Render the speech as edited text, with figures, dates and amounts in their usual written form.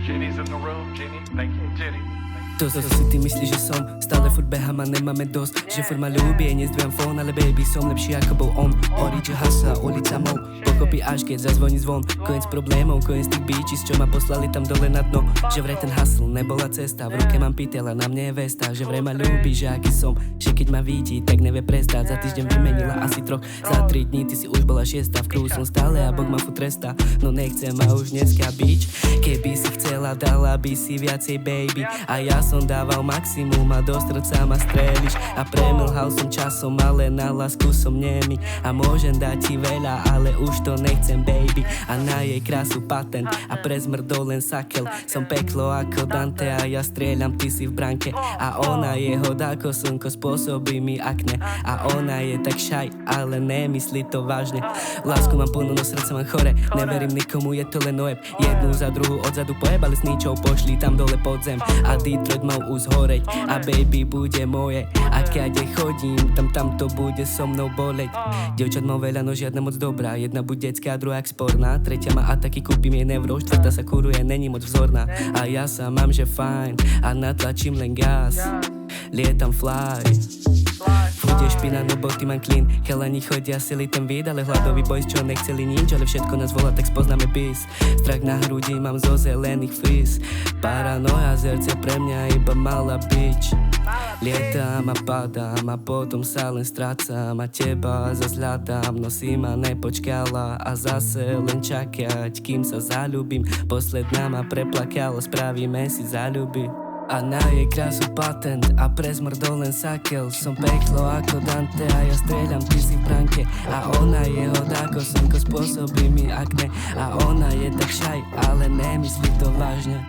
Jenny's in the room, Jenny, thank you, Jenny. To si ty myslíš, že som stále furt behám a nemáme dosť. Že furt ma ľúbi, nezdvíjam fón, ale baby som lepší ako bol on. Orange hasa, ulica mou, pochopí až keď zazvoní zvon. Koniec problémov, koniec tých bitches, čo ma poslali tam dole na dno. Že vraj ten hustle nebola cesta, v ruke mám pytel a na mne je vesta. Že vraj ma ľúbi, že aký som, že keď ma vidí, tak nevie prestať. Za týždeň vymenila asi troch, za 3 dní ty si už bola 6. V kruhu som stále a Boh ma furt trestá. No nechcem ma už dneska bič. Keby si chcela, dala by si viacej baby. A ja som dával maximum a do srdca ma streliš. A premlhal som časom, ale na lásku som nemý. A môžem dať ti veľa, ale už to nechcem baby. A na jej krásu patent a pre zmrdol len sakel. Som peklo ako Dante a ja strieľam, ty si v branke. A ona je hod ako slnko, spôsobí mi akne. A ona je tak šaj, ale nemyslí to vážne. Lásku mám plnú, no srdce mám chore. Neverím nikomu, je to len oeb. Jednu za druhú odzadu pojebali s ničou, pošli tam dole pod zem. A Detroit mal uzhoreť a baby bude moje. A keď chodím, tam to bude so mnou boleť. Dievčat mám veľa, no žiadna moc dobrá. Jedna buď detská, druhá jak sporná. Tretia má ataky, kúpim jej neuro. Štvrtá sa kuruje, není moc vzorná. A ja sa mám, že fajn a natlačím len gas. Lietam fly. Bude špina, no boty mám clean. Chalani chodia sily ten vid, ale hladový boys, čo nechceli nič. Ale všetko nás volá, tak spoznáme bis. Strach na hrudi mám zo zelených fís. Paranoja zerce pre mňa iba malá bitch. Lietam a padám a potom sa len strácam. A teba zas hľadám, no si ma nepočkala. A zase len čakať, kým sa zaľúbim. Posledná ma preplakala, spravíme si zaľuby. A na jej krásu patent a pre zmrdol len sakel. Som peklo ako Dante a ja strieľam, ty si v branke. A ona je hod ako slnko, spôsobí mi akne. A ona je tak šaj, ale nemyslí to vážne.